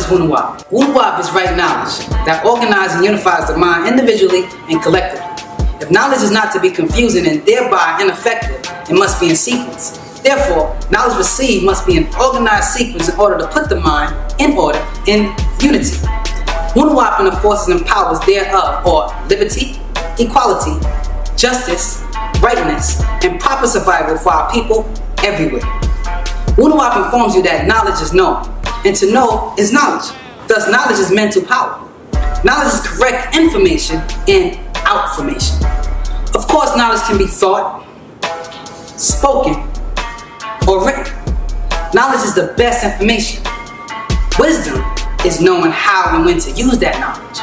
is Wunuwap? Wunuwap is right knowledge that organizes and unifies the mind individually and collectively. If knowledge is not to be confusing and thereby ineffective, it must be in sequence. Therefore, knowledge received must be in organized sequence in order to put the mind in order, in unity. Wunuwap and the forces and powers thereof are liberty, equality, justice, rightness, and proper survival for our people everywhere. Wunuwap informs you that knowledge is known, and to know is knowledge. Thus, knowledge is mental power. Knowledge is correct information and outformation. Of course, knowledge can be thought, spoken, or written. Knowledge is the best information. Wisdom is knowing how and when to use that knowledge.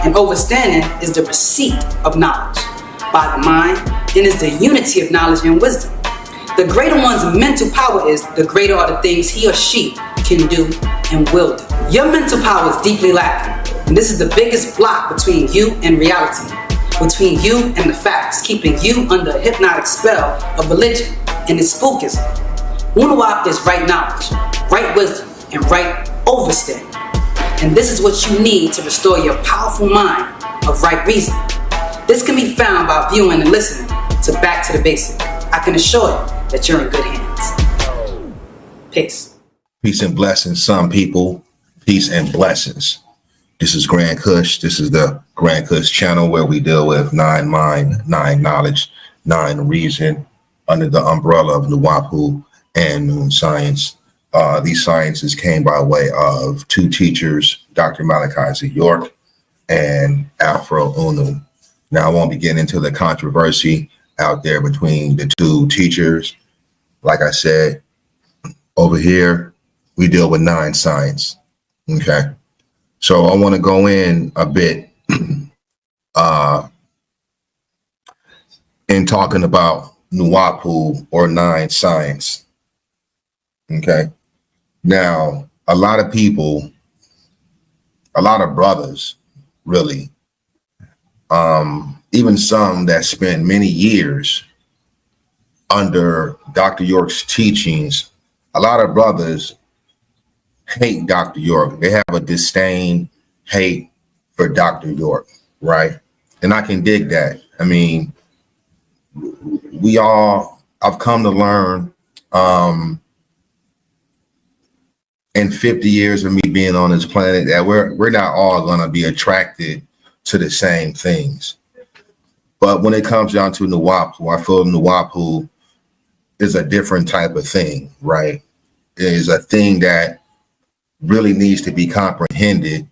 And understanding is the receipt of knowledge by the mind and is the unity of knowledge and wisdom. The greater one's mental power is, the greater are the things he or she can do and will do. Your mental power is deeply lacking, and this is the biggest block between you and reality, between you and the facts, keeping you under a hypnotic spell of religion and its spookism. Wunuwap is right knowledge, right wisdom, and right overstanding. And this is what you need to restore your powerful mind of right reason. This can be found by viewing and listening to Back to the Basic. I can assure you that you're in good hands. Peace. Peace and blessings, some people. Peace and blessings. This is Grand Kush. This is the Grand Kush channel where we deal with 9 mind, 9 knowledge, 9 reason under the umbrella of Nuwapu and Noon Science. These sciences came by way of 2 teachers, Dr. Malachi Z. York and Afro Unu. Now, I won't be getting into the controversy out there between the 2 teachers. Like I said, over here, we deal with 9 science. Okay. So I want to go in a bit in talking about Nuwapu or 9 science. Okay. Now, a lot of people, a lot of brothers, really, even some that spent many years under Dr. York's teachings, a lot of brothers hate Dr. York. They have a disdain, hate for Dr. York, right? And I can dig that. I mean, I've come to learn, in 50 years of me being on this planet, that we're not all going to be attracted to the same things. But when it comes down to Nuwapu, I feel Nuwapu is a different type of thing, right? It is a thing that really needs to be comprehended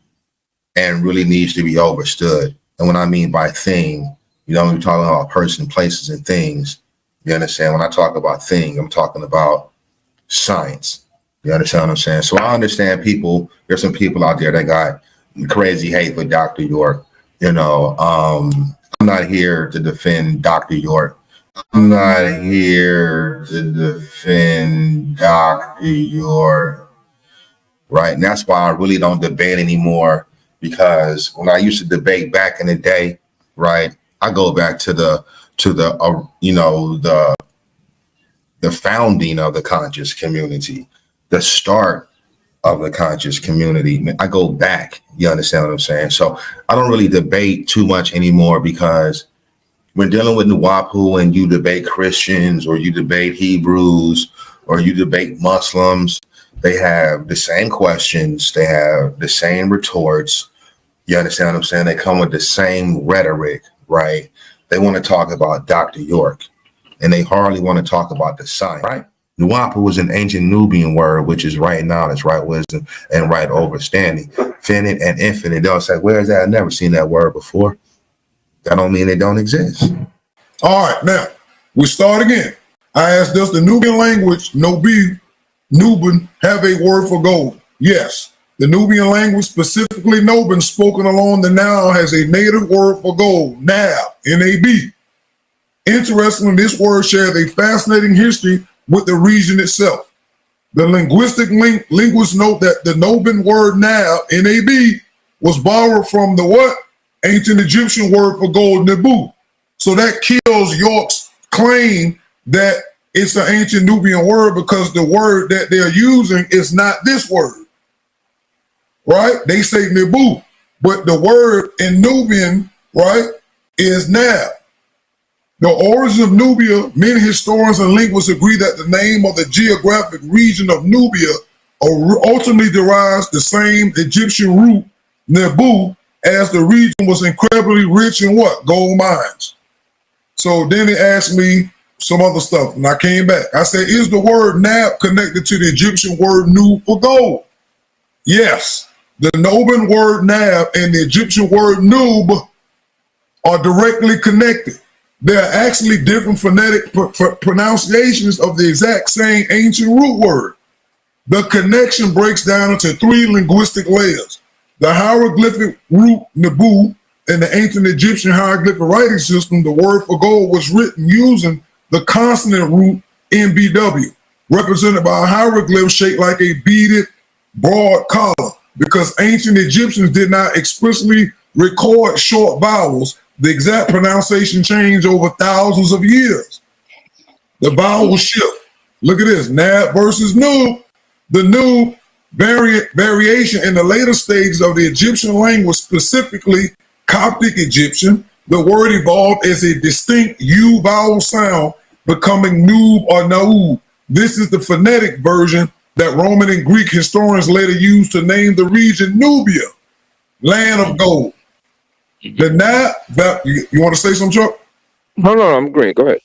and really needs to be understood. And what I mean by thing, we're talking about person, places, and things. You understand? When I talk about thing, I'm talking about science. You understand what I'm saying? So I understand there's some people out there that got crazy hate for Dr. York. I'm not here to defend Dr. York. I'm not here to defend Dr. York. Right. And that's why I really don't debate anymore, because when I used to debate back in the day, right, I go back to the founding of the conscious community, the start of the conscious community. I go back, you understand what I'm saying? So I don't really debate too much anymore, because when dealing with Nuwapu and you debate Christians or you debate Hebrews or you debate Muslims, they have the same questions, they have the same retorts. You understand what I'm saying? They come with the same rhetoric, right? They want to talk about Dr. York, and they hardly want to talk about the science, right? Nuwapu was an ancient Nubian word, which is right knowledge, right wisdom, and right understanding. Finite and infinite. They'll say, where is that? I've never seen that word before. That don't mean it don't exist. All right, now, we start again. I asked, does the Nubian language, Nubian, have a word for gold? Yes. The Nubian language, specifically Nubian, spoken along the Nile, has a native word for gold, Nab, N-A-B. Interestingly, this word shares a fascinating history with the region itself. The linguists note that the Nubian word Nab, N-A-B, was borrowed from the what? Ancient Egyptian word for gold, Nebu. So that kills York's claim that it's an ancient Nubian word, because the word that they're using is not this word. right? They say Nebu, but the word in Nubian, right, is Nab. The origin of Nubia, many historians and linguists agree that the name of the geographic region of Nubia ultimately derives the same Egyptian root, Nebu, as the region was incredibly rich in what? Gold mines. So then they asked me some other stuff, and I came back. I said, is the word Nab connected to the Egyptian word Nub for gold? Yes. The Noban word Nab and the Egyptian word Nub are directly connected. There are actually different phonetic pronunciations of the exact same ancient root word. The connection breaks down into three linguistic layers. The hieroglyphic root Nebu. In the ancient Egyptian hieroglyphic writing system, the word for gold was written using the consonant root NBW, represented by a hieroglyph shaped like a beaded broad collar. Because ancient Egyptians did not explicitly record short vowels, the exact pronunciation changed over thousands of years. The vowel shift. Look at this, Nab versus Nub. The Nub variation in the later stages of the Egyptian language, specifically Coptic Egyptian, the word evolved as a distinct U vowel sound, becoming Nub or Naub. This is the phonetic version that Roman and Greek historians later used to name the region Nubia, land of gold. The Nab, you want to say something, Chuck? No, I'm great. Go ahead.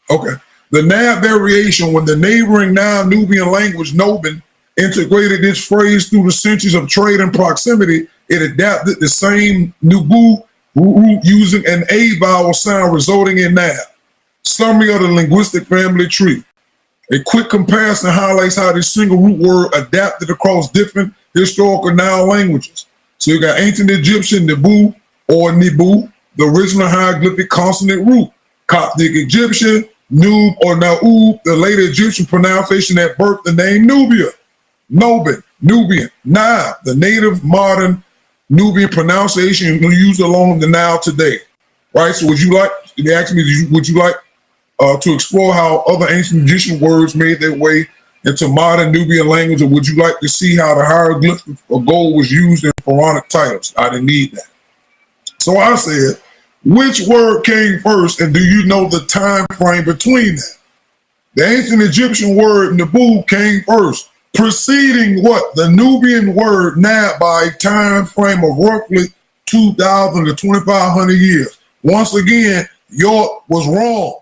Okay. The Nab variation, when the neighboring now Nubian language, Noban, integrated this phrase through the centuries of trade and proximity, it adapted the same Nebu root using an A vowel sound, resulting in Nab. Summary of the linguistic family tree. A quick comparison highlights how this single root word adapted across different historical Nile languages. So you got ancient Egyptian Nebu or Nebu, the original hieroglyphic consonant root. Coptic Egyptian, Nub or Naub, the later Egyptian pronunciation that birthed the name Nubia. Noban, Nubian, Nile, the native modern Nubian pronunciation used along the Nile today. Right? So would you like, they asked me, would you like to explore how other ancient Egyptian words made their way into modern Nubian language, or would you like to see how the hieroglyphic of gold was used in pharaonic titles? I didn't need that. So I said, which word came first, and do you know the time frame between them? The ancient Egyptian word Nebu came first, preceding what? The Nubian word Nab by a time frame of roughly 2,000 to 2,500 years. Once again, York was wrong.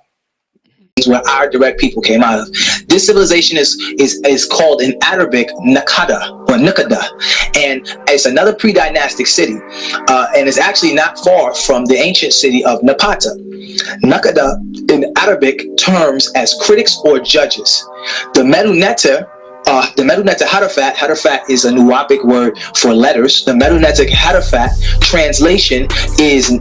Where our direct people came out of. This civilization is called in Arabic Nakada or Nukada, and it's another pre-dynastic city, and it's actually not far from the ancient city of Napata. Nakada in Arabic terms as critics or judges. The Meduneta Harafat is a Nuwapic word for letters. The Meduneta Harafat translation is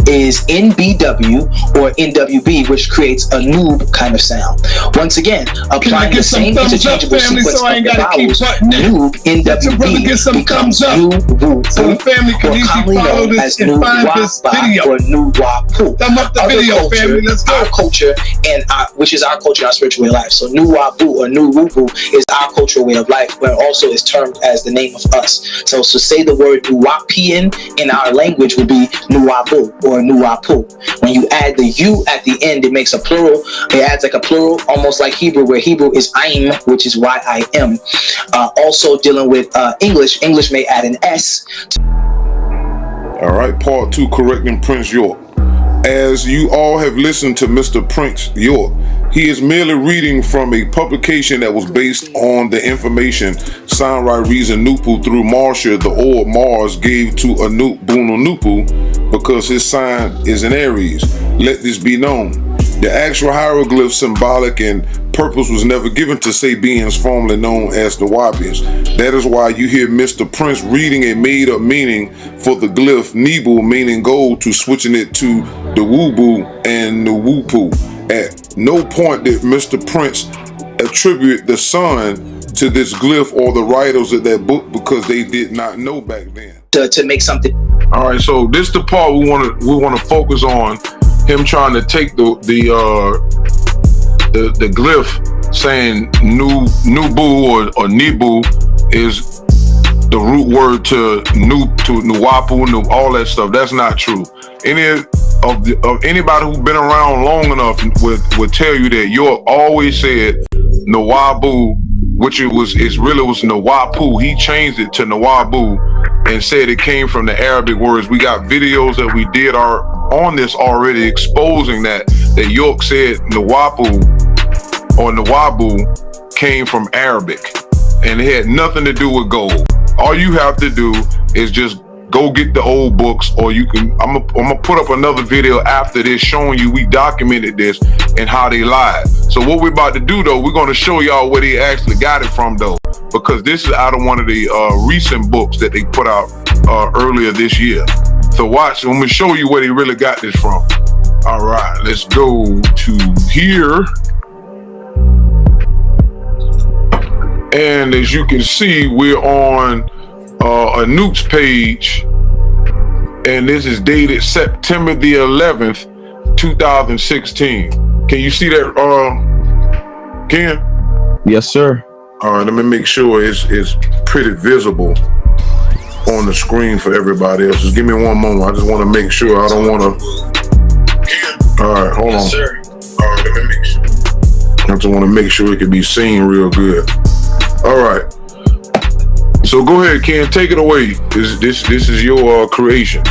NBW or NWB, which creates a noob kind of sound. Once again, applying the same interchangeable sequence of the vowels, noob, NWB becomes Nubu, or commonly known as Nuwapa or Nuwapu. Our culture, and which is our culture, our spiritual way of life. So Nuwabu or Nuwubu is our cultural way of life, where also is termed as the name of us. So to say the word Nuwapian in our language would be Nuwabu or Nuwapu. When you add the U at the end, it makes a plural. It adds like a plural, almost like Hebrew, where Hebrew is I'm, which is why I am. Also dealing with English may add an S. All right, part 2, correcting Prince York. As you all have listened to Mr. Prince York, he is merely reading from a publication that was based on the information Soundright Reason Nupu through Marsha, the Orb Mars, gave to Bunu Nupu because his sign is in Aries. Let this be known. The actual hieroglyph, symbolic, and purpose was never given to Sabians, formerly known as the Wabians. That is why you hear Mr. Prince reading a made-up meaning for the glyph Nebu, meaning gold, to switching it to the Wubu and the Wupu. At no point did Mr. Prince attribute the sun to this glyph or the writers of that book, because they did not know back then. To make something. All right, so this is the part we want to focus on. Him trying to take the glyph saying Nubu or Nebu is the root word to Nuwapu, all that stuff. That's not true. Of anybody who's been around long enough would tell you that York always said Nawabu, which it really was Nawapu. He changed it to Nawabu and said it came from the Arabic words. We got videos that we did on this already exposing that York said Nawapu or Nawabu came from Arabic and it had nothing to do with gold. All you have to do is just go get the old books, or you can. I'm gonna put up another video after this showing you we documented this and how they lied. So what we're about to do though, we're gonna show y'all where they actually got it from though, because this is out of one of the recent books that they put out earlier this year. So watch, I'm gonna show you where they really got this from. All right, let's go to here. And as you can see, we're on a Newt's page, and this is dated September the 11th, 2016. Can you see that, Ken? Yes, sir. All right, let me make sure it's pretty visible on the screen for everybody else. Just give me one moment. I just want to make sure. I don't want to. All right, hold on. Yes, sir. All right, let me make sure. I just want to make sure it can be seen real good. All right. So go ahead, Ken. Take it away. This is your creation.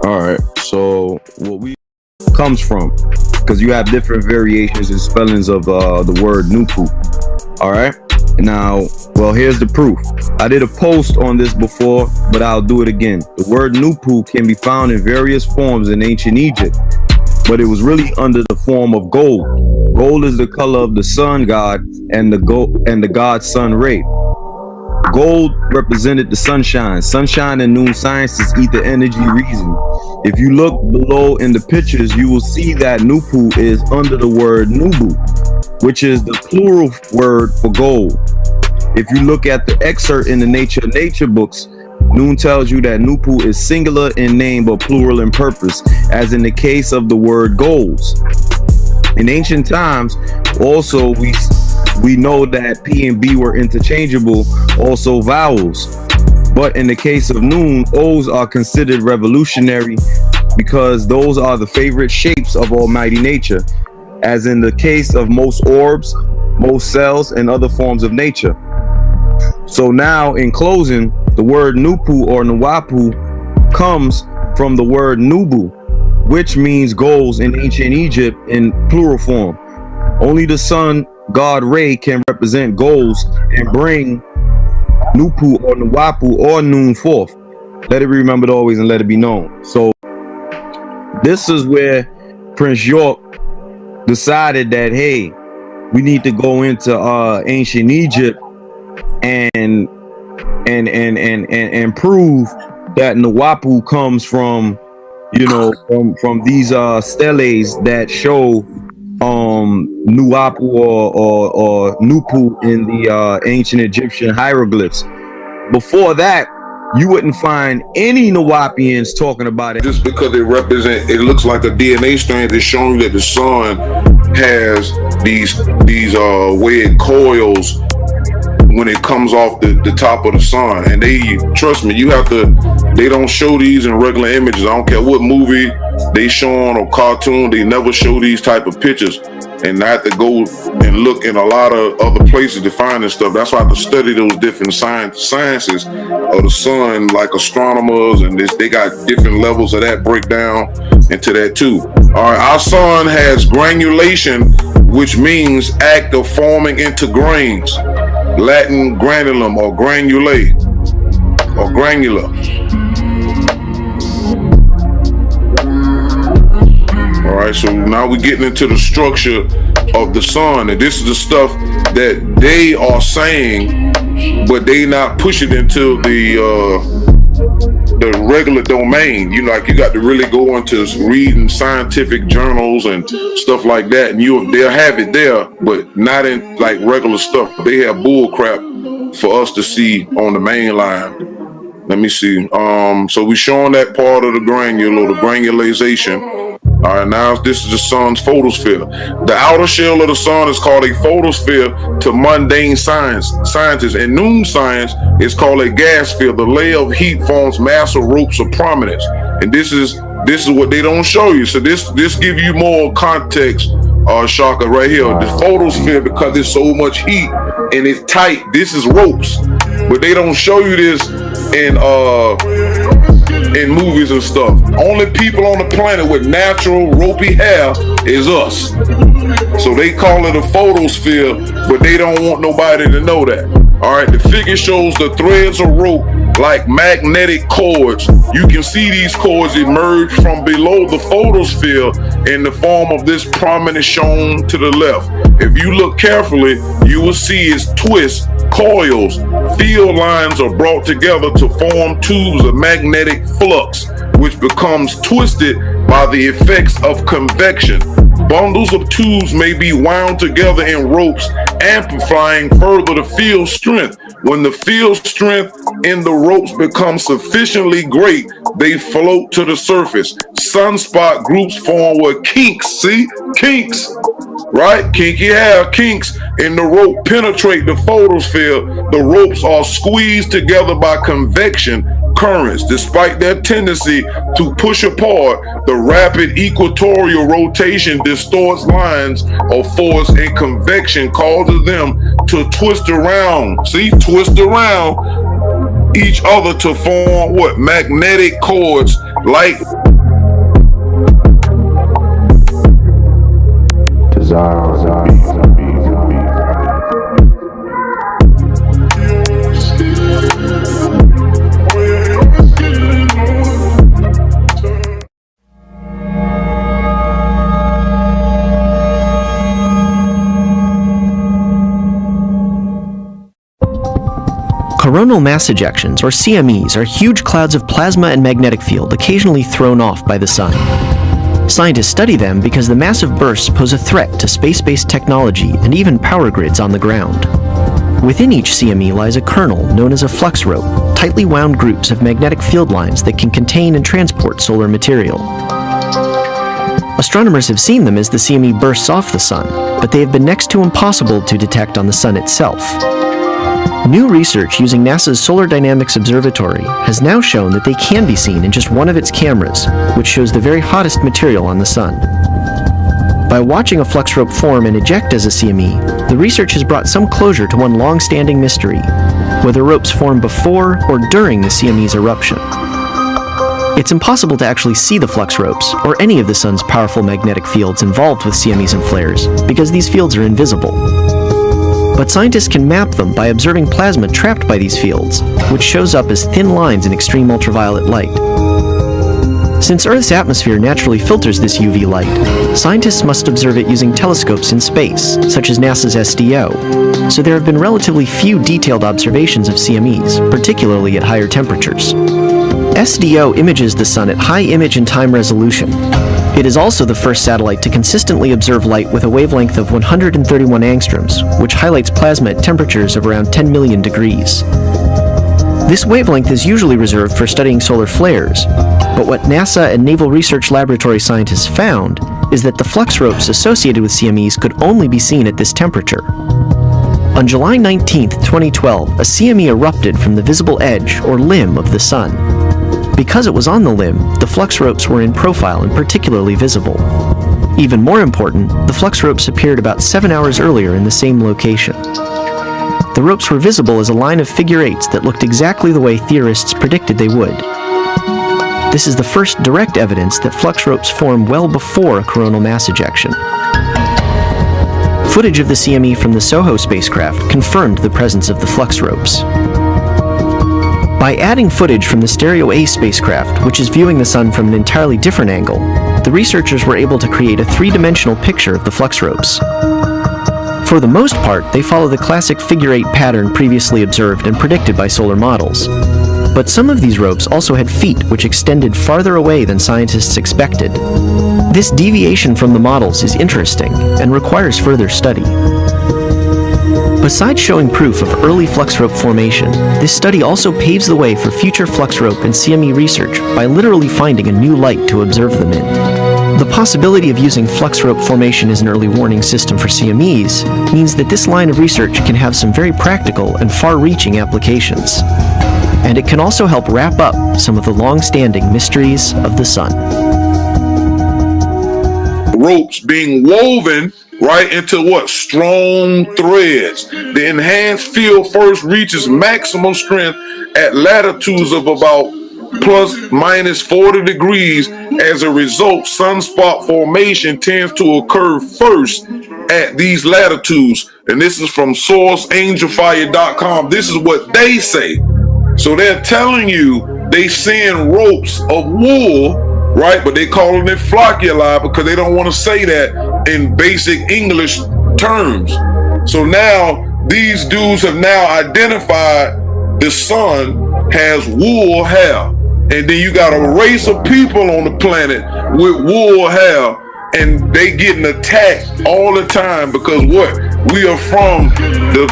All right. So what we comes from, because you have different variations and spellings of the word Nupu. All right. Now, well, here's the proof. I did a post on this before, but I'll do it again. The word Nupu can be found in various forms in ancient Egypt, but it was really under the form of gold. Gold is the color of the sun god and the god's sun ray. Gold represented the sunshine. Sunshine in noon science is ether energy reason. If you look below in the pictures, you will see that Nupu is under the word Nebu, which is the plural word for gold. If you look at the excerpt in the nature books, Noon tells you that Nupu is singular in name but plural in purpose, as in the case of the word golds. In ancient times, also we know that P and B were interchangeable, also vowels. But in the case of Noon, O's are considered revolutionary because those are the favorite shapes of Almighty Nature, as in the case of most orbs, most cells, and other forms of nature. So now, in closing, the word Nupu or Nawapu comes from the word Nebu, which means goals in ancient Egypt in plural form. Only the sun god Re can represent goals and bring Nupu or Nawapu or Noon forth. Let it be remembered always and let it be known. So this is where Prince York decided that, hey, we need to go into ancient Egypt and prove that Nawapu comes from, you know, from these steles that show Nuwapu or Nupu in the ancient Egyptian hieroglyphs. Before that, you wouldn't find any Nawapians talking about it. Just because it looks like a DNA strand, it's showing you that the sun has these weird coils when it comes off the top of the sun. And they, trust me, they don't show these in regular images. I don't care what movie they show on or cartoon, they never show these type of pictures. And I have to go and look in a lot of other places to find this stuff. That's why I have to study those different sciences of the sun, like astronomers, and they got different levels of that breakdown into that too. All right, our sun has granulation, which means act of forming into grains. Latin granulum or granule or granular. All right, so now we're getting into the structure of the sun, and this is the stuff that they are saying, but they not push it into the regular domain. You know, like you got to really go into reading scientific journals and stuff like that, and they'll have it there, but not in like regular stuff. They have bull crap for us to see on the main line. Let me see. So we're showing that part of the granule or the granulation. All right, now this is the sun's photosphere. The outer shell of the sun is called a photosphere to mundane scientists. In noon science, it's called a gas sphere. The layer of heat forms massive ropes of prominence, and this is what they don't show you. So this give you more context, Shaka, right here. This photosphere, because there's so much heat and it's tight. This is ropes, but they don't show you this in movies and stuff. Only people on the planet with natural ropey hair is us. So they call it a photosphere, but they don't want nobody to know that. All right, the figure shows the threads of rope like magnetic cords. You can see these cords emerge from below the photosphere in the form of this prominence shown to the left. If you look carefully, you will see its twists, coils, field lines are brought together to form tubes of magnetic flux, which becomes twisted by the effects of convection. Bundles of tubes may be wound together in ropes, amplifying further the field strength. When the field strength in the ropes becomes sufficiently great, they float to the surface. Sunspot groups form with kinks. See? Kinks. Right? Kinky hair, kinks in the rope penetrate the photosphere. The ropes are squeezed together by convection currents. Despite their tendency to push apart, the rapid equatorial rotation distorts lines of force, and convection causes them to twist around. See? Twist around each other to form what? Magnetic cords, like Coronal mass ejections, or CMEs, are huge clouds of plasma and magnetic field occasionally thrown off by the sun. Scientists study them because the massive bursts pose a threat to space-based technology and even power grids on the ground. Within each CME lies a kernel known as a flux rope, tightly wound groups of magnetic field lines that can contain and transport solar material. Astronomers have seen them as the CME bursts off the sun, but they have been next to impossible to detect on the sun itself. New research using NASA's Solar Dynamics Observatory has now shown that they can be seen in just one of its cameras, which shows the very hottest material on the sun. By watching a flux rope form and eject as a CME, the research has brought some closure to one long-standing mystery, whether ropes form before or during the CME's eruption. It's impossible to actually see the flux ropes, or any of the sun's powerful magnetic fields involved with CMEs and flares, because these fields are invisible. But scientists can map them by observing plasma trapped by these fields, which shows up as thin lines in extreme ultraviolet light. Since Earth's atmosphere naturally filters this UV light, scientists must observe it using telescopes in space, such as NASA's SDO, so there have been relatively few detailed observations of CMEs, particularly at higher temperatures. SDO images the sun at high image and time resolution. It is also the first satellite to consistently observe light with a wavelength of 131 angstroms, which highlights plasma at temperatures of around 10 million degrees. This wavelength is usually reserved for studying solar flares, but what NASA and Naval Research Laboratory scientists found is that the flux ropes associated with CMEs could only be seen at this temperature. On July 19, 2012, a CME erupted from the visible edge, or limb, of the sun. Because it was on the limb, the flux ropes were in profile and particularly visible. Even more important, the flux ropes appeared about 7 hours earlier in the same location. The ropes were visible as a line of figure eights that looked exactly the way theorists predicted they would. This is the first direct evidence that flux ropes form well before a coronal mass ejection. Footage of the CME from the SOHO spacecraft confirmed the presence of the flux ropes. By adding footage from the Stereo A spacecraft, which is viewing the sun from an entirely different angle, the researchers were able to create a three-dimensional picture of the flux ropes. For the most part, they follow the classic figure-eight pattern previously observed and predicted by solar models. But some of these ropes also had feet which extended farther away than scientists expected. This deviation from the models is interesting and requires further study. Besides showing proof of early flux rope formation, this study also paves the way for future flux rope and CME research by literally finding a new light to observe them in. The possibility of using flux rope formation as an early warning system for CMEs means that this line of research can have some very practical and far-reaching applications. And it can also help wrap up some of the long-standing mysteries of the sun. Ropes being woven right into what? Strong threads. The enhanced field first reaches maximum strength at latitudes of about plus minus 40 degrees. As a result, sunspot formation tends to occur first at these latitudes. And this is from sourceangelfire.com. This is what they say. So they're telling you they seeing ropes of wool, right? But they calling it flocculi because they don't want to say that in basic English terms. So now these dudes have now identified the sun has wool hair. And then you got a race of people on the planet with wool hair, and they getting attacked all the time because what? We are from the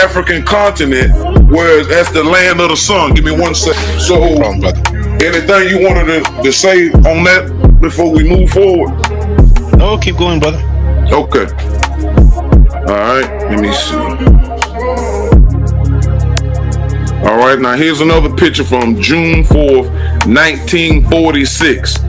African continent, where that's the land of the sun. Give me 1 second. So, anything you wanted to say on that before we move forward? No, keep going, brother. Okay. All right. Let me see. All right, now here's another picture from June 4th, 1946.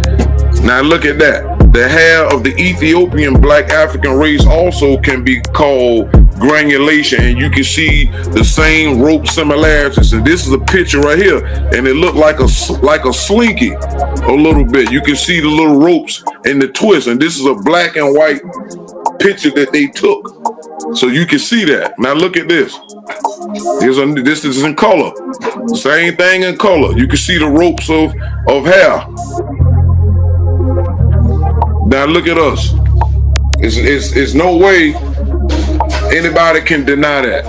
Now look at that. The hair of the Ethiopian black African race also can be called granulation, and you can see the same rope similarities. And this is a picture right here, and it looked like a slinky a little bit. You can see the little ropes and the twist, and this is a black and white picture that they took. So you can see that. Now look at this. This is in color. Same thing in color. You can see the ropes of hair. Now look at us. It's no way anybody can deny that.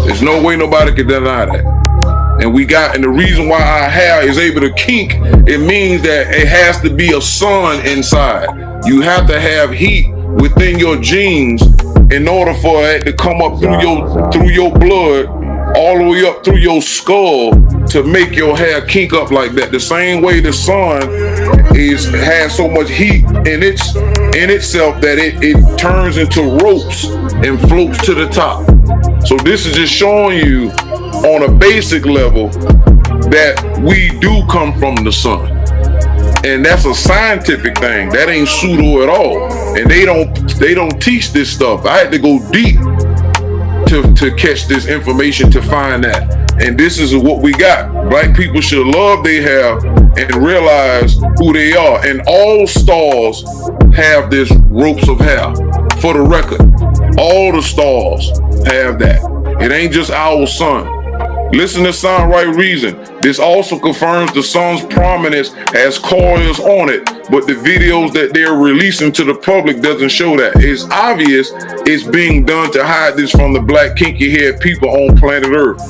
There's no way nobody can deny that. And the reason why our hair is able to kink, it means that it has to be a sun inside. You have to have heat within your genes in order for it to come up through your blood all the way up through your skull to make your hair kink up like that. The same way the sun has so much heat in itself that it turns into ropes and floats to the top. So this is just showing you on a basic level that we do come from the sun. And that's a scientific thing. That ain't pseudo at all. And they don't teach this stuff. I had to go deep to catch this information to find that. And this is what we got. Black people should love their hair and realize who they are. And all stars have this ropes of hair. For the record, all the stars have that. It ain't just our sun. Listen to Sound Right Reason. This also confirms the sun's prominence has coils on it, but the videos that they're releasing to the public doesn't show that. It's obvious it's being done to hide this from the black kinky haired people on planet Earth.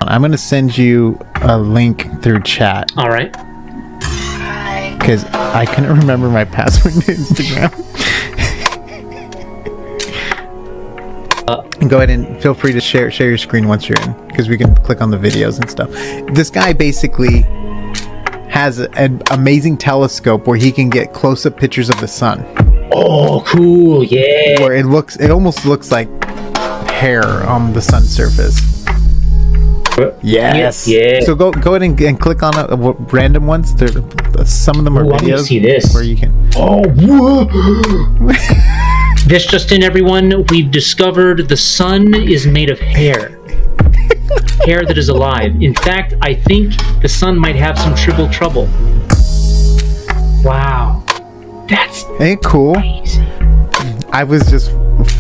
I'm going to send you a link through chat. All right. Because I couldn't remember my password to Instagram. Go ahead and feel free to share your screen once you're in, because we can click on the videos and stuff. This guy basically has an amazing telescope where he can get close-up pictures of the sun. Oh, cool! Yeah. Where it almost looks like hair on the sun's surface. Yes. Yeah. So go ahead and click on random ones. Some of them are videos. I see this. Where you can. Oh, this just in, everyone. We've discovered the sun is made of hair. Hair that is alive. In fact, I think the sun might have some trouble. Wow. That's ain't cool. Amazing. I was just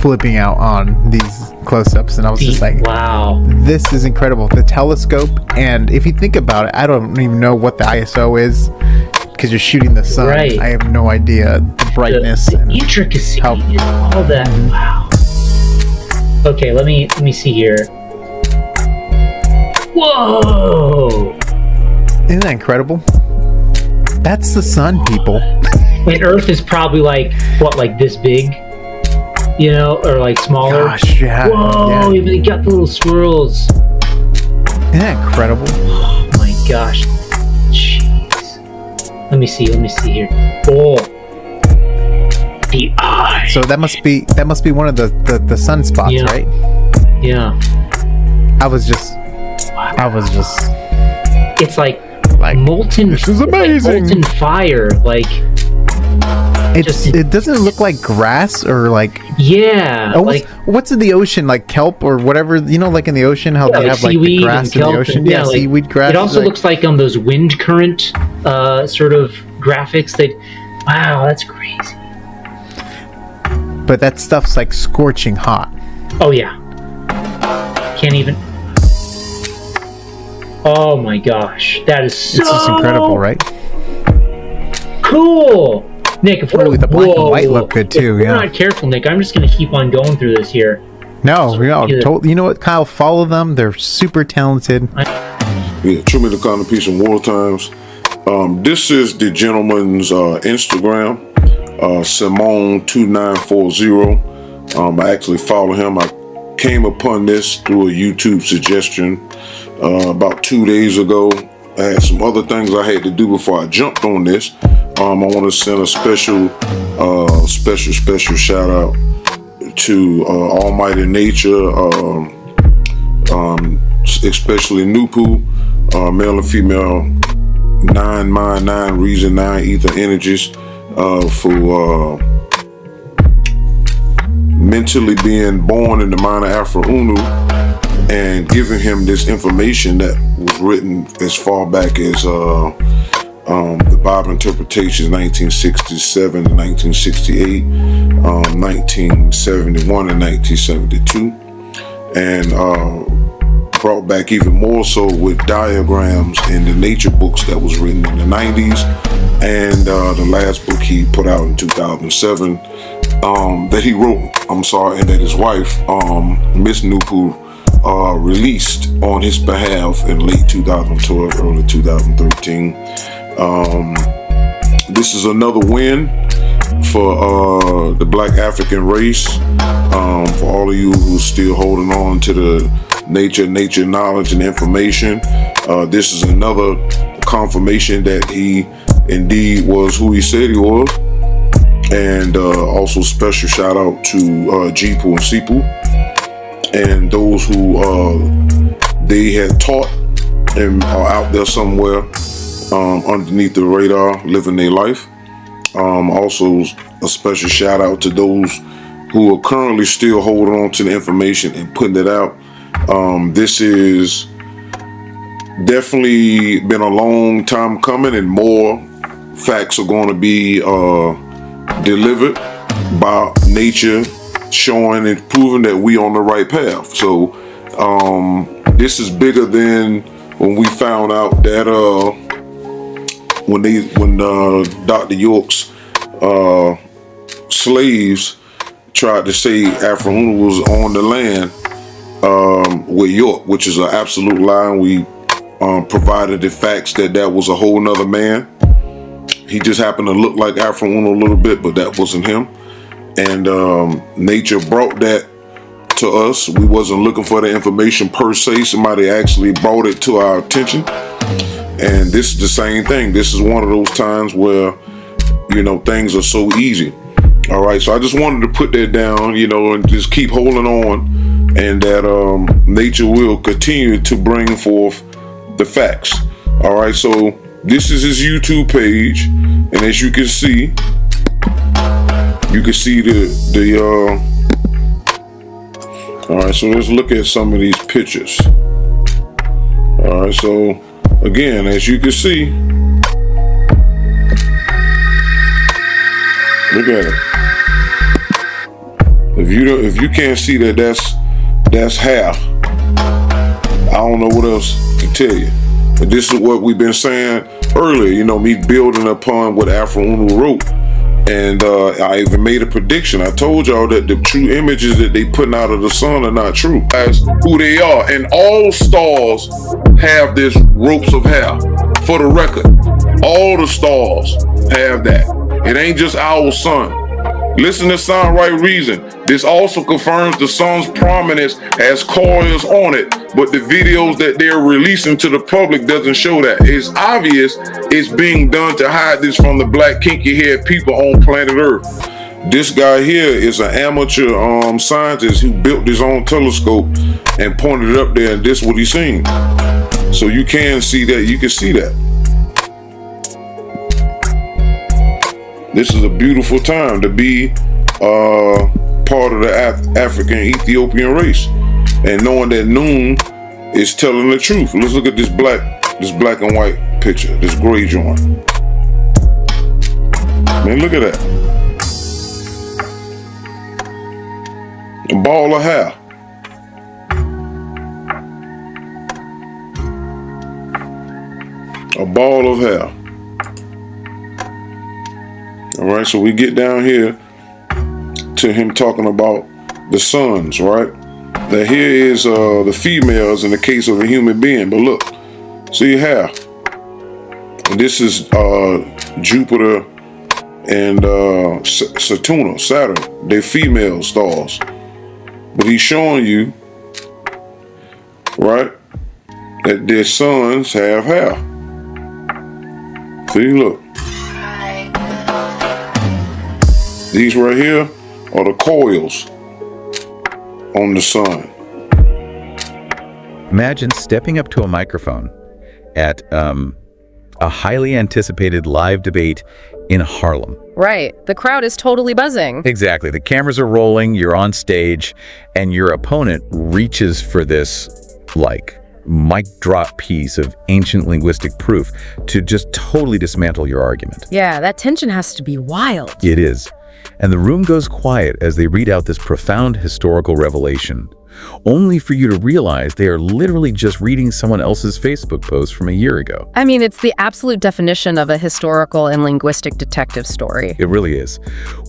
flipping out on these close-ups, and I was just like, wow, this is incredible. The telescope, and if you think about it, I don't even know what the ISO is, because you're shooting the sun. Right. I have no idea the brightness the and intricacy and all that. Wow. Okay, let me see here. Whoa. Isn't that incredible? That's the sun, people. And Earth is probably like this big, you know, or like smaller. Gosh, yeah. Whoa! Yeah. Even got the little swirls. Isn't that incredible? Oh my gosh! Jeez. Let me see here. Oh, the eye. So that must be one of the sunspots, Yeah. right? Yeah. I was just. It's like Like, molten. this is it's like amazing. molten fire, like. It doesn't look like grass or like. Yeah. Almost, like what's in the ocean, like kelp or whatever, you know, like in the ocean, how they like have like the seaweed grass and in the kelp ocean. and- Yeah, like, seaweed grass. It also like, looks like on those wind current sort of graphics that. Wow, that's crazy. but that stuff's like scorching hot. Oh yeah. Can't even. Oh my gosh, that is so It's just incredible, right? cool. Nick, if we're Ooh, the black and whoa, white look good too, If we're yeah. not careful, Nick, I'm just gonna keep on going through this here. No, Yeah. you know what, Kyle? Follow them. They're super talented. Yeah, trim me the kind of piece in war times. This is the gentleman's Instagram, Simone2940. I actually follow him. I came upon this through a YouTube suggestion about 2 days ago. I had some other things I had to do before I jumped on this. I want to send a special shout out to Almighty Nature, especially Nebu, male and female, 9 mind, 9 reason, 9 ether energies, for mentally being born in the mind of Afro Unu and giving him this information that was written as far back as the Bible interpretations, 1967 and 1968, 1971 and 1972, and brought back even more so with diagrams in the nature books that was written in the 90s, and the last book he put out in 2007 that he wrote, and that his wife, Miss Nebu, released on his behalf in late 2012, early 2013. This is another win for the Black African race, for all of you who are still holding on to the nature knowledge and information. This is another confirmation that he indeed was who he said he was. And also special shout out to Jipu and Sipu and those who they had taught and are out there somewhere underneath the radar living their life. Also a special shout out to those who are currently still holding on to the information and putting it out. This is definitely been a long time coming, and more facts are going to be delivered by nature, showing and proving that we on the right path. So this is bigger than when we found out that when Dr. York's slaves tried to say Afro Unu was on the land with York, which is an absolute lie. And we provided the facts that was a whole nother man. He just happened to look like Afro Unu a little bit, but that wasn't him. And nature brought that to us. We wasn't looking for the information per se. Somebody actually brought it to our attention. And this is the same thing. This is one of those times where, things are so easy. All right. So I just wanted to put that down, and just keep holding on, and that nature will continue to bring forth the facts. All right. So this is his YouTube page. And as you can see the all right, so let's look at some of these pictures. All right, so again, as you can see, look at it. If you can't see that's half, I don't know what else to tell you. But this is what we've been saying earlier, me building upon what Afro Unu wrote. And I even made a prediction. I told y'all that the true images that they putting out of the sun are not true. That's who they are. And all stars have this ropes of hair. For the record, all the stars have that. It ain't just our sun. Listen to Sound Right Reason. This also confirms the sun's prominence as coils on it, but the videos that they're releasing to the public doesn't show that. It's obvious it's being done to hide this from the black kinky-haired people on planet Earth. This guy here is an amateur scientist who built his own telescope and pointed it up there, and this is what he's seen. So you can see that. You can see that. This is a beautiful time to be part of the African Ethiopian race, and knowing that Noon is telling the truth. Let's look at this black and white picture, this gray joint. Man, look at that. A ball of hair. A ball of hair. All right, so we get down here to him talking about the sons, right? Now here is the females in the case of a human being, but look, see hair. And this is Jupiter and Saturn. They're female stars. But he's showing you, right, that their sons have hair. See, look. These right here are the coils on the sun. Imagine stepping up to a microphone at a highly anticipated live debate in Harlem. Right. The crowd is totally buzzing. Exactly. The cameras are rolling, you're on stage, and your opponent reaches for this, like, mic drop piece of ancient linguistic proof to just totally dismantle your argument. Yeah, that tension has to be wild. It is. And the room goes quiet as they read out this profound historical revelation, only for you to realize they are literally just reading someone else's Facebook post from a year ago. I mean, it's the absolute definition of a historical and linguistic detective story. It really is.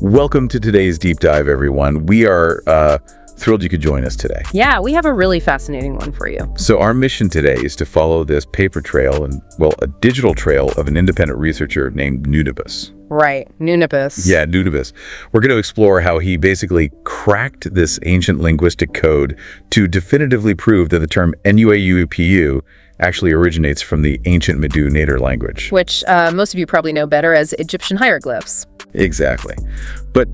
Welcome to today's deep dive, everyone. We are thrilled you could join us today. Yeah, we have a really fascinating one for you. So our mission today is to follow this paper trail and, well, a digital trail of an independent researcher named Nunibus. Right, Nunibus. Yeah, Nunibus. We're going to explore how he basically cracked this ancient linguistic code to definitively prove that the term Nuaupu actually originates from the ancient Medu Nader language. Which most of you probably know better as Egyptian hieroglyphs. Exactly. But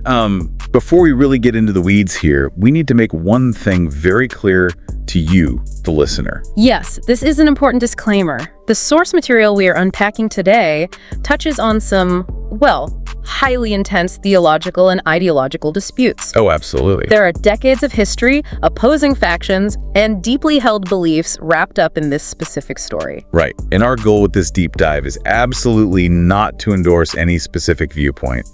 before we really get into the weeds here, we need to make one thing very clear to you, the listener. Yes, this is an important disclaimer. The source material we are unpacking today touches on some, well, highly intense theological and ideological disputes. Oh, absolutely. There are decades of history, opposing factions, and deeply held beliefs wrapped up in this specific story. Right. And our goal with this deep dive is absolutely not to endorse any specific viewpoint,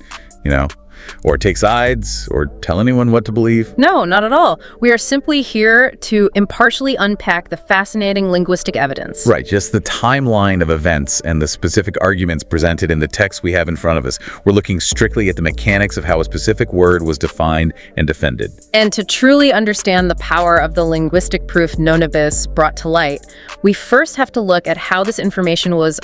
or take sides, or tell anyone what to believe. No, not at all. We are simply here to impartially unpack the fascinating linguistic evidence. Right, just the timeline of events and the specific arguments presented in the text we have in front of us. We're looking strictly at the mechanics of how a specific word was defined and defended. And to truly understand the power of the linguistic proof Nunibus brought to light, we first have to look at how this information was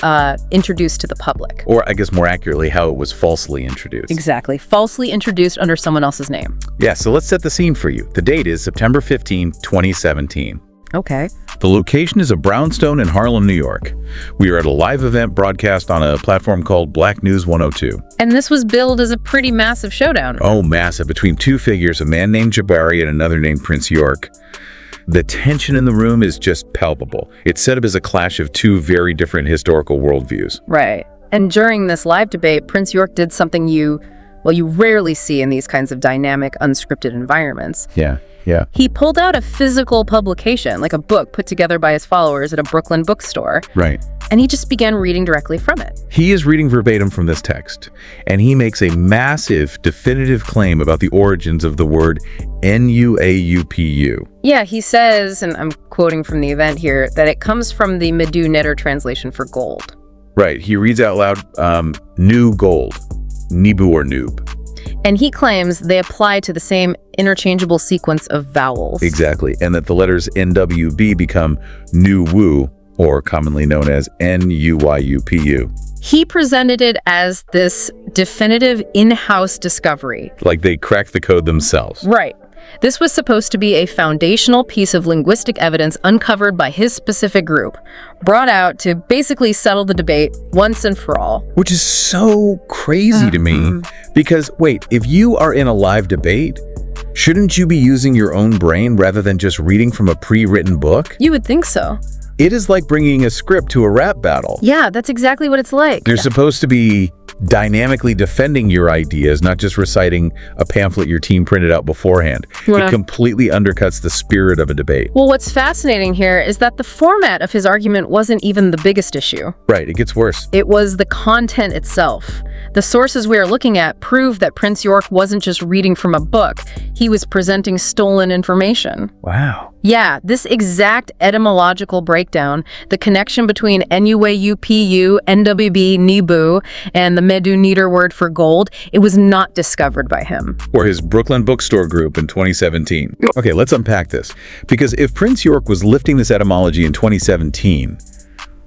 introduced to the public. Or, I guess more accurately, how it was falsely introduced. Exactly. Falsely introduced under someone else's name. Yeah, so let's set the scene for you. The date is September 15, 2017. Okay. The location is a brownstone in Harlem, New York. We are at a live event broadcast on a platform called Black News 102. And this was billed as a pretty massive showdown. Oh, massive. Between two figures, a man named Jabari and another named Prince York. The tension in the room is just palpable. It's set up as a clash of two very different historical worldviews. Right. And during this live debate, Prince York did something you rarely see in these kinds of dynamic, unscripted environments. Yeah. He pulled out a physical publication, like a book put together by his followers at a Brooklyn bookstore. Right. And he just began reading directly from it. He is reading verbatim from this text, and he makes a massive, definitive claim about the origins of the word Nuaupu. Yeah, he says, and I'm quoting from the event here, that it comes from the Medu Neter translation for gold. Right. He reads out loud, new gold. Nebu or Noob. And he claims they apply to the same interchangeable sequence of vowels. Exactly, and that the letters NWB become Nuwu, or commonly known as NUYUPU. He presented it as this definitive in-house discovery. Like they cracked the code themselves. Right. This was supposed to be a foundational piece of linguistic evidence uncovered by his specific group, brought out to basically settle the debate once and for all. Which is so crazy to me, because wait, if you are in a live debate, shouldn't you be using your own brain rather than just reading from a pre-written book? You would think so. It is like bringing a script to a rap battle. Yeah, that's exactly what it's like. You're supposed to be dynamically defending your ideas, not just reciting a pamphlet your team printed out beforehand. Yeah. It completely undercuts the spirit of a debate. Well, what's fascinating here is that the format of his argument wasn't even the biggest issue. Right, it gets worse. It was the content itself. The sources we are looking at prove that Prince York wasn't just reading from a book, he was presenting stolen information. Wow. Yeah, this exact etymological breakdown, the connection between NUAUPU, NWB, Nebu, and the Medu word for gold, it was not discovered by him. Or his Brooklyn bookstore group in 2017. Okay, let's unpack this. Because if Prince York was lifting this etymology in 2017,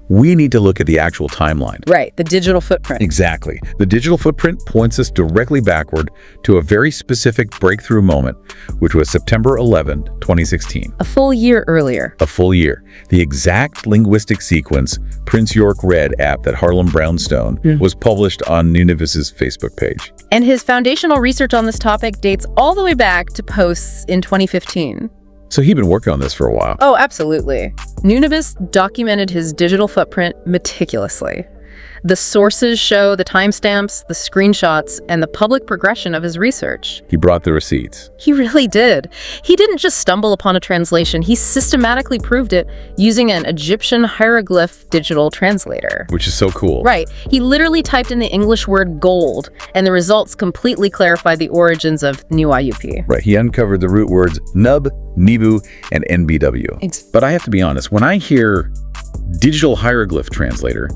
we need to look at the actual timeline. Right, the digital footprint. Exactly. The digital footprint points us directly backward to a very specific breakthrough moment, which was September 11, 2016. A full year earlier. A full year. The exact linguistic sequence Prince York read at that Harlem Brownstone was published on Nunivus's Facebook page. And his foundational research on this topic dates all the way back to posts in 2015. So he'd been working on this for a while. Oh, absolutely. Nunivus documented his digital footprint meticulously. The sources show the timestamps, the screenshots, and the public progression of his research. He brought the receipts. He really did. He didn't just stumble upon a translation, he systematically proved it using an Egyptian hieroglyph digital translator. Which is so cool. Right. He literally typed in the English word gold, and the results completely clarified the origins of New IUP. Right. He uncovered the root words nub, nebu, and NBW. But I have to be honest, when I hear digital hieroglyph translator,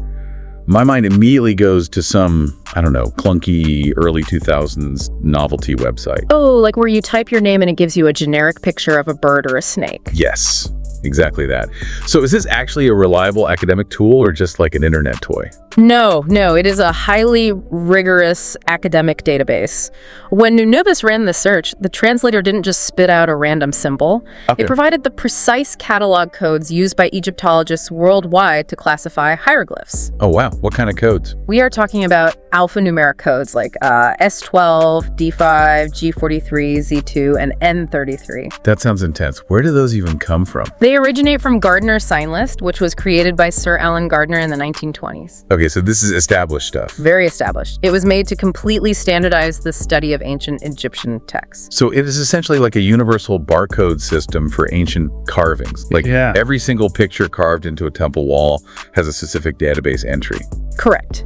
my mind immediately goes to some, I don't know, clunky early 2000s novelty website. Oh, like where you type your name and it gives you a generic picture of a bird or a snake. Yes, exactly that. So is this actually a reliable academic tool or just like an internet toy? No, it is a highly rigorous academic database. When Nunivus ran the search, the translator didn't just spit out a random symbol. Okay. It provided the precise catalog codes used by Egyptologists worldwide to classify hieroglyphs. Oh wow, what kind of codes? We are talking about alphanumeric codes like S12, D5, G43, Z2, and N33. That sounds intense. Where do those even come from? They originate from Gardner's sign list, which was created by Sir Alan Gardner in the 1920s. Okay, so this is established stuff. Very established. It was made to completely standardize the study of ancient Egyptian texts. So it is essentially like a universal barcode system for ancient carvings. Like every single picture carved into a temple wall has a specific database entry. Correct.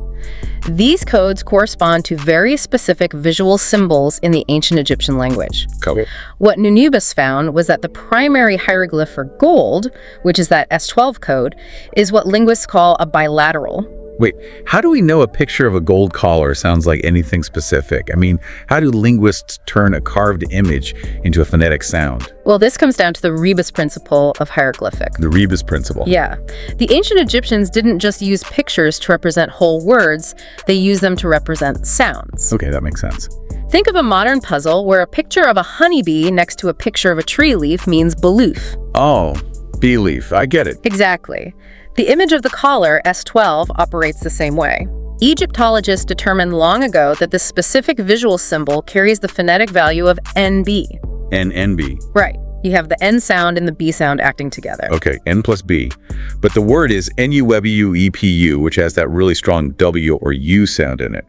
These codes correspond to very specific visual symbols in the ancient Egyptian language. Cool. What Nunibus found was that the primary hieroglyph for gold, which is that S12 code, is what linguists call a bilateral. Wait, how do we know a picture of a gold collar sounds like anything specific? I mean, how do linguists turn a carved image into a phonetic sound? Well, this comes down to the rebus principle of hieroglyphic. The rebus principle. Yeah. The ancient Egyptians didn't just use pictures to represent whole words, they used them to represent sounds. Okay, that makes sense. Think of a modern puzzle where a picture of a honeybee next to a picture of a tree leaf means baloof. Oh, bee leaf. I get it. Exactly. The image of the collar, S12, operates the same way. Egyptologists determined long ago that this specific visual symbol carries the phonetic value of NB. NB. Right. You have the N sound and the B sound acting together. Okay, N plus B. But the word is NUWEPU, which has that really strong W or U sound in it.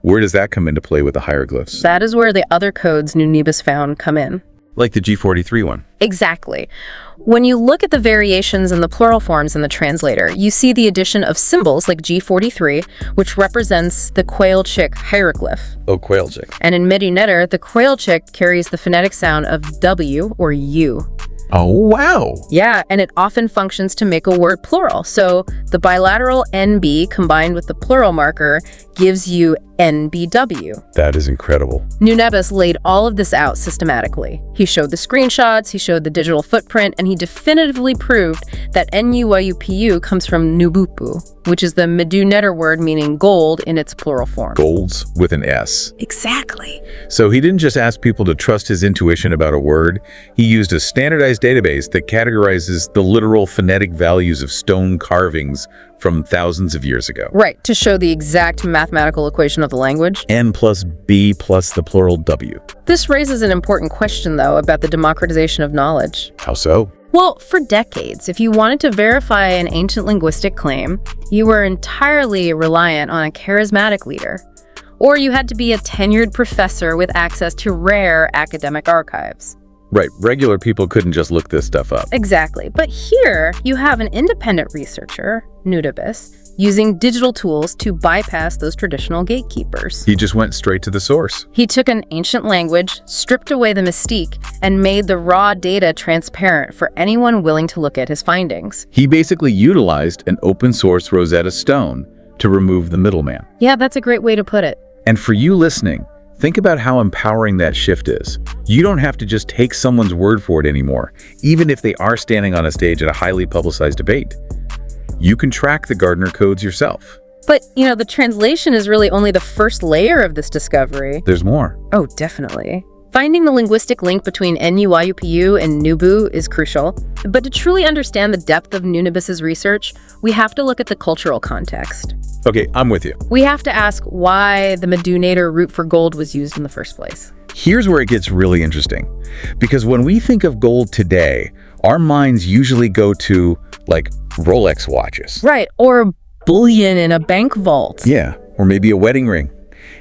Where does that come into play with the hieroglyphs? That is where the other codes Nunibus found come in. Like the G43 one. Exactly. When you look at the variations in the plural forms in the translator, you see the addition of symbols like G43, which represents the quail chick hieroglyph. Oh, quail chick. And in Medinetter, the quail chick carries the phonetic sound of W or U. Oh, wow. Yeah, and it often functions to make a word plural. So the bilateral NB combined with the plural marker gives you NBW. That is incredible. Nunebus laid all of this out systematically. He showed the screenshots, he showed the digital footprint, and he definitively proved that NUYUPU comes from Nubupu, which is the Medu Neter word meaning gold in its plural form. Golds with an S. Exactly. So he didn't just ask people to trust his intuition about a word. He used a standardized database that categorizes the literal phonetic values of stone carvings from thousands of years ago. Right, to show the exact mathematical equation of the language. N plus B plus the plural W. This raises an important question, though, about the democratization of knowledge. How so? Well, for decades, if you wanted to verify an ancient linguistic claim, you were entirely reliant on a charismatic leader. Or you had to be a tenured professor with access to rare academic archives. Right, regular people couldn't just look this stuff up. Exactly. But here, you have an independent researcher, Nunebus, using digital tools to bypass those traditional gatekeepers. He just went straight to the source. He took an ancient language, stripped away the mystique, and made the raw data transparent for anyone willing to look at his findings. He basically utilized an open source Rosetta Stone to remove the middleman. Yeah, that's a great way to put it. And for you listening, think about how empowering that shift is. You don't have to just take someone's word for it anymore, even if they are standing on a stage at a highly publicized debate. You can track the Gardner codes yourself. But, the translation is really only the first layer of this discovery. There's more. Oh, definitely. Finding the linguistic link between NUYUPU and Nebu is crucial, but to truly understand the depth of Nunebus's research, we have to look at the cultural context. Okay, I'm with you. We have to ask why the Medu Neter root for gold was used in the first place. Here's where it gets really interesting. Because when we think of gold today, our minds usually go to, like, Rolex watches. Right, or bullion in a bank vault. Yeah, or maybe a wedding ring.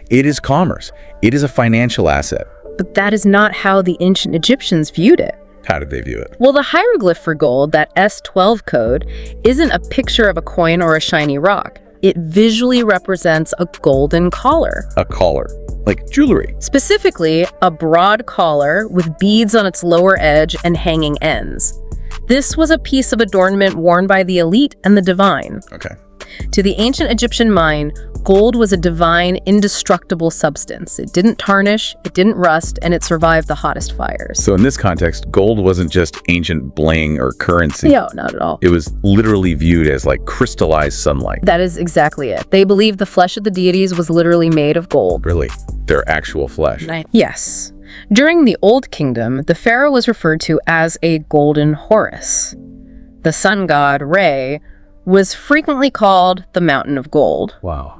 It is commerce. It is a financial asset. But that is not how the ancient Egyptians viewed it. How did they view it? Well, the hieroglyph for gold, that S12 code, isn't a picture of a coin or a shiny rock. It visually represents a golden collar. A collar, like jewelry. Specifically, a broad collar with beads on its lower edge and hanging ends. This was a piece of adornment worn by the elite and the divine. Okay. To the ancient Egyptian mind, gold was a divine, indestructible substance. It didn't tarnish, it didn't rust, and it survived the hottest fires. So in this context, gold wasn't just ancient bling or currency. No, not at all. It was literally viewed as like crystallized sunlight. That is exactly it. They believed the flesh of the deities was literally made of gold. Really? Their actual flesh? Yes. During the Old Kingdom, the pharaoh was referred to as a golden Horus. The sun god, Re, was frequently called the Mountain of Gold. Wow.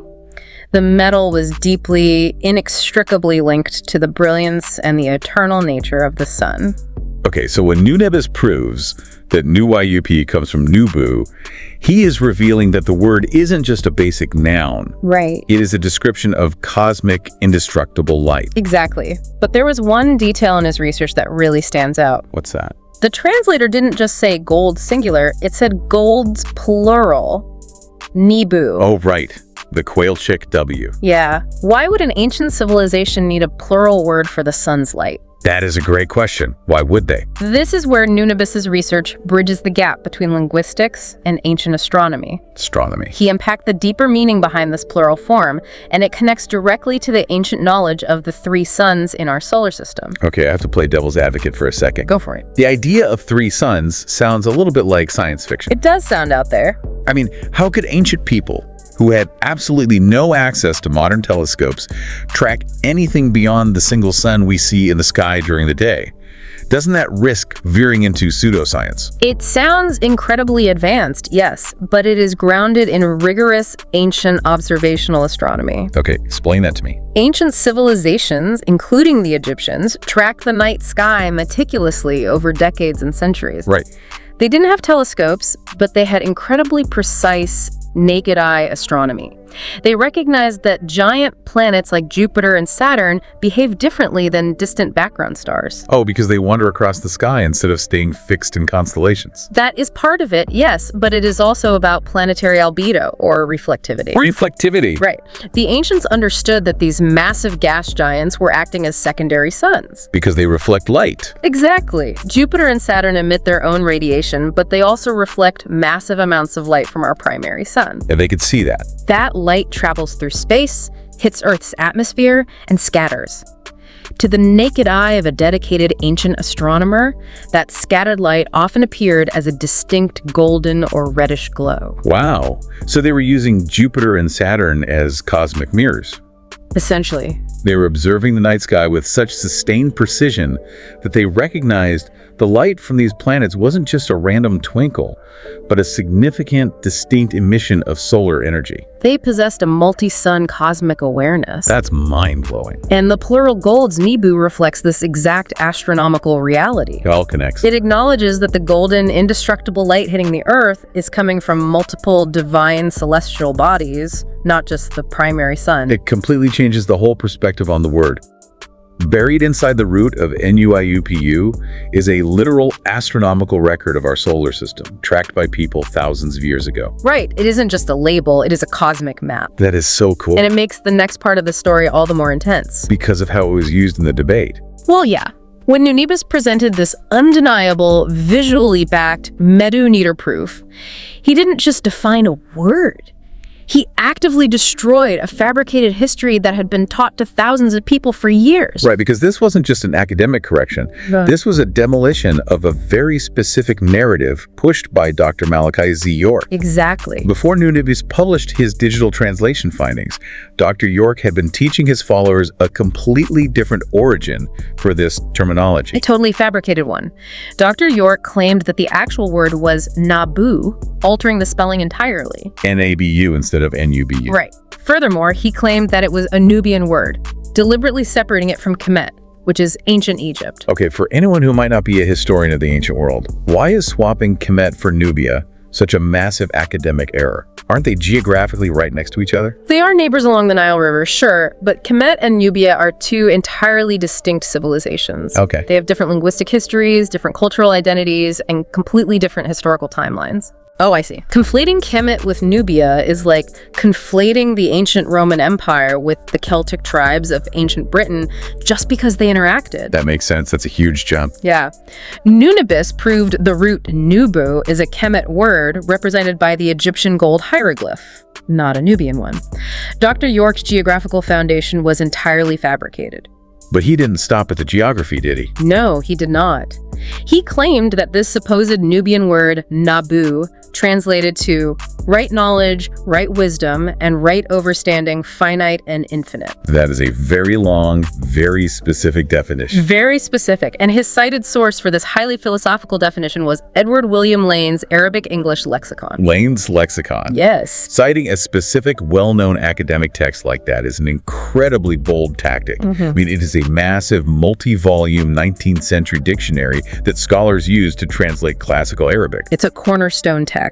The metal was deeply, inextricably linked to the brilliance and the eternal nature of the sun. Okay, so when Nunebus proves that NUYUP comes from Nebu, he is revealing that the word isn't just a basic noun. Right. It is a description of cosmic, indestructible light. Exactly. But there was one detail in his research that really stands out. What's that? The translator didn't just say gold singular, it said golds plural, Nebu. Oh, right. The quail chick W. Yeah. Why would an ancient civilization need a plural word for the sun's light? That is a great question. Why would they? This is where Nunebus's research bridges the gap between linguistics and ancient astronomy. Astronomy. He unpacked the deeper meaning behind this plural form, and it connects directly to the ancient knowledge of the three suns in our solar system. Okay, I have to play devil's advocate for a second. Go for it. The idea of three suns sounds a little bit like science fiction. It does sound out there. I mean, how could ancient people who had absolutely no access to modern telescopes track anything beyond the single sun we see in the sky during the day? Doesn't that risk veering into pseudoscience? It sounds incredibly advanced, yes, but it is grounded in rigorous ancient observational astronomy. Okay, explain that to me. Ancient civilizations, including the Egyptians, tracked the night sky meticulously over decades and centuries. Right. They didn't have telescopes, but they had incredibly precise naked eye astronomy. They recognized that giant planets like Jupiter and Saturn behave differently than distant background stars. Oh, because they wander across the sky instead of staying fixed in constellations. That is part of it, yes, but it is also about planetary albedo, or reflectivity. Reflectivity. Right. The ancients understood that these massive gas giants were acting as secondary suns. Because they reflect light. Exactly. Jupiter and Saturn emit their own radiation, but they also reflect massive amounts of light from our primary sun. Yeah, they could see that. That light travels through space, hits Earth's atmosphere, and scatters. To the naked eye of a dedicated ancient astronomer, that scattered light often appeared as a distinct golden or reddish glow. Wow. So they were using Jupiter and Saturn as cosmic mirrors. Essentially. They were observing the night sky with such sustained precision that they recognized the light from these planets wasn't just a random twinkle, but a significant, distinct emission of solar energy. They possessed a multi-sun cosmic awareness. That's mind-blowing. And the plural gold's Nebu reflects this exact astronomical reality. It all connects. It acknowledges that the golden, indestructible light hitting the Earth is coming from multiple divine celestial bodies, not just the primary sun. It completely changes the whole perspective on the word. Buried inside the root of NUIUPU is a literal astronomical record of our solar system, tracked by people thousands of years ago. Right. It isn't just a label, it is a cosmic map. That is so cool. And it makes the next part of the story all the more intense. Because of how it was used in the debate. Well, yeah. When Nunebus presented this undeniable, visually backed Medu-Neter proof, he didn't just define a word. He actively destroyed a fabricated history that had been taught to thousands of people for years. Right, because this wasn't just an academic correction. Right. This was a demolition of a very specific narrative pushed by Dr. Malachi Z. York. Exactly. Before Nunebus published his digital translation findings, Dr. York had been teaching his followers a completely different origin for this terminology. A totally fabricated one. Dr. York claimed that the actual word was Nebu, altering the spelling entirely. N-A-B-U instead of N-U-B-U. Right. Furthermore, he claimed that it was a Nubian word, deliberately separating it from Kemet, which is ancient Egypt. Okay, for anyone who might not be a historian of the ancient world, why is swapping Kemet for Nubia such a massive academic error? Aren't they geographically right next to each other? They are neighbors along the Nile River, sure, but Kemet and Nubia are two entirely distinct civilizations. Okay. They have different linguistic histories, different cultural identities, and completely different historical timelines. Oh, I see. Conflating Kemet with Nubia is like conflating the ancient Roman Empire with the Celtic tribes of ancient Britain just because they interacted. That makes sense. That's a huge jump. Yeah. Nunebus proved the root Nebu is a Kemet word represented by the Egyptian gold hieroglyph, not a Nubian one. Dr. York's geographical foundation was entirely fabricated. But he didn't stop at the geography, did he? No, he did not. He claimed that this supposed Nubian word, Nebu, translated to right knowledge, right wisdom, and right overstanding finite and infinite. That is a very long, very specific definition. Very specific. And his cited source for this highly philosophical definition was Edward William Lane's Arabic-English lexicon. Lane's lexicon. Yes. Citing a specific, well-known academic text like that is an incredibly bold tactic. I mean, it is a massive, multi-volume 19th century dictionary that scholars use to translate classical Arabic. It's a cornerstone text.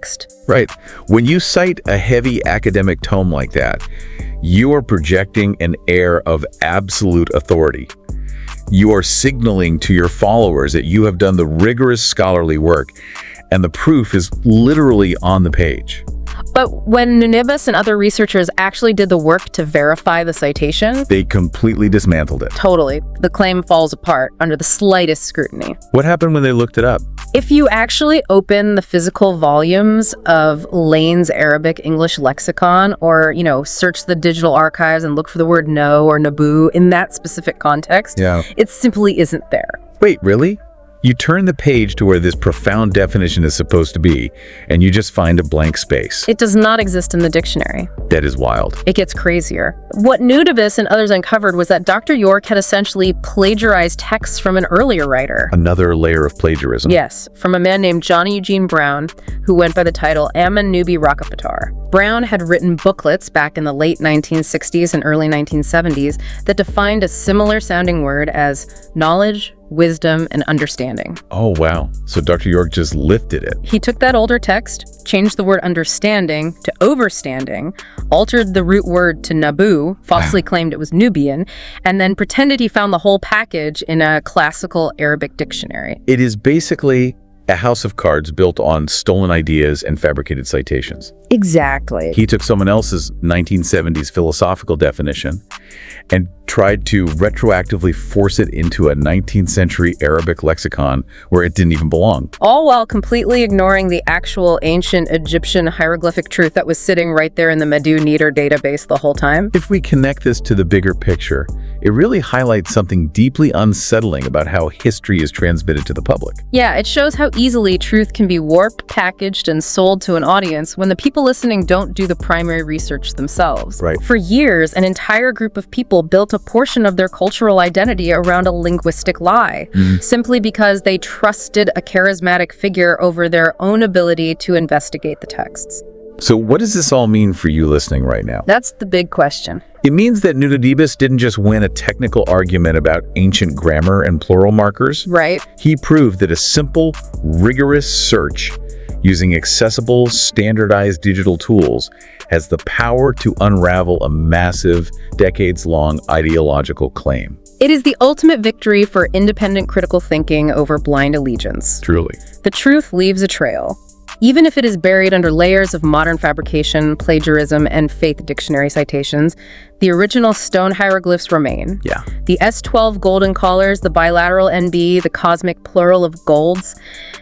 Right. When you cite a heavy academic tome like that, you are projecting an air of absolute authority. You are signaling to your followers that you have done the rigorous scholarly work, and the proof is literally on the page. But when Nunebus and other researchers actually did the work to verify the citation, they completely dismantled it. Totally. The claim falls apart under the slightest scrutiny. What happened when they looked it up? If you actually open the physical volumes of Lane's Arabic-English lexicon, or, search the digital archives and look for the word no or Nebu in that specific context, it simply isn't there. Wait, really? You turn the page to where this profound definition is supposed to be, and you just find a blank space. It does not exist in the dictionary. That is wild. It gets crazier. What Nunebus and others uncovered was that Dr. York had essentially plagiarized texts from an earlier writer. Another layer of plagiarism. Yes, from a man named Johnny Eugene Brown, who went by the title Ammon Nubi Rakapatar. Brown had written booklets back in the late 1960s and early 1970s that defined a similar sounding word as knowledge, wisdom, and understanding. Oh, wow. So Dr. York just lifted it. He took that older text, changed the word understanding to overstanding, altered the root word to Nebu, falsely claimed it was Nubian, and then pretended he found the whole package in a classical Arabic dictionary. It is basically a house of cards built on stolen ideas and fabricated citations. Exactly. He took someone else's 1970s philosophical definition and tried to retroactively force it into a 19th century Arabic lexicon where it didn't even belong. All while completely ignoring the actual ancient Egyptian hieroglyphic truth that was sitting right there in the Medu-Neter database the whole time. If we connect this to the bigger picture, it really highlights something deeply unsettling about how history is transmitted to the public. Yeah, it shows how easily truth can be warped, packaged, and sold to an audience when the people listening don't do the primary research themselves. Right. For years, an entire group of people built a portion of their cultural identity around a linguistic lie, simply because they trusted a charismatic figure over their own ability to investigate the texts. So what does this all mean for you listening right now? That's the big question. It means that Nudadibus didn't just win a technical argument about ancient grammar and plural markers. Right. He proved that a simple, rigorous search using accessible, standardized digital tools has the power to unravel a massive, decades-long ideological claim. It is the ultimate victory for independent critical thinking over blind allegiance. Truly. The truth leaves a trail. Even if it is buried under layers of modern fabrication, plagiarism, and faith dictionary citations, the original stone hieroglyphs remain. Yeah. The S12 golden collars, the bilateral NB, the cosmic plural of golds,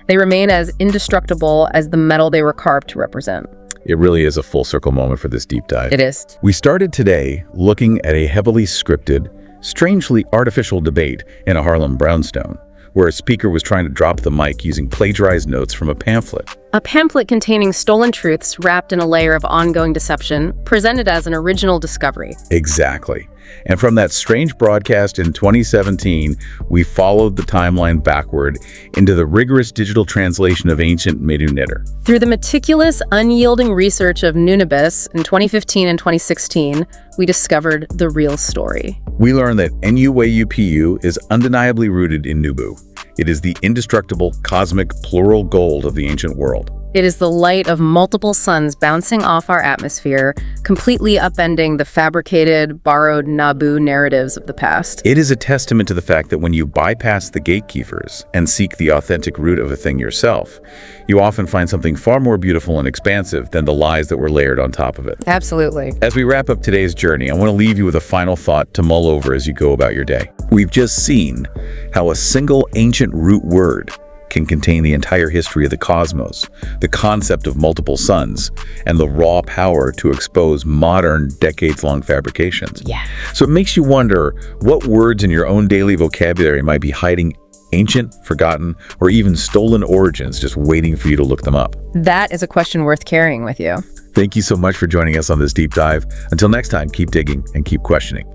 they remain as indestructible as the metal they were carved to represent. It really is a full circle moment for this deep dive. It is. We started today looking at a heavily scripted, strangely artificial debate in a Harlem brownstone, where a speaker was trying to drop the mic using plagiarized notes from a pamphlet. A pamphlet containing stolen truths wrapped in a layer of ongoing deception, presented as an original discovery. Exactly. And from that strange broadcast in 2017, we followed the timeline backward into the rigorous digital translation of ancient Medu-Neter. Through the meticulous, unyielding research of Nunibus in 2015 and 2016, we discovered the real story. We learned that NUAUPU is undeniably rooted in Nebu. It is the indestructible cosmic plural gold of the ancient world. It is the light of multiple suns bouncing off our atmosphere, completely upending the fabricated, borrowed Nebu narratives of the past. It is a testament to the fact that when you bypass the gatekeepers and seek the authentic root of a thing yourself, you often find something far more beautiful and expansive than the lies that were layered on top of it. Absolutely. As we wrap up today's journey, I want to leave you with a final thought to mull over as you go about your day. We've just seen how a single ancient root word can contain the entire history of the cosmos, the concept of multiple suns, and the raw power to expose modern, decades-long fabrications. Yeah. So it makes you wonder what words in your own daily vocabulary might be hiding ancient, forgotten, or even stolen origins just waiting for you to look them up. That is a question worth carrying with you. Thank you so much for joining us on this deep dive. Until next time, keep digging and keep questioning.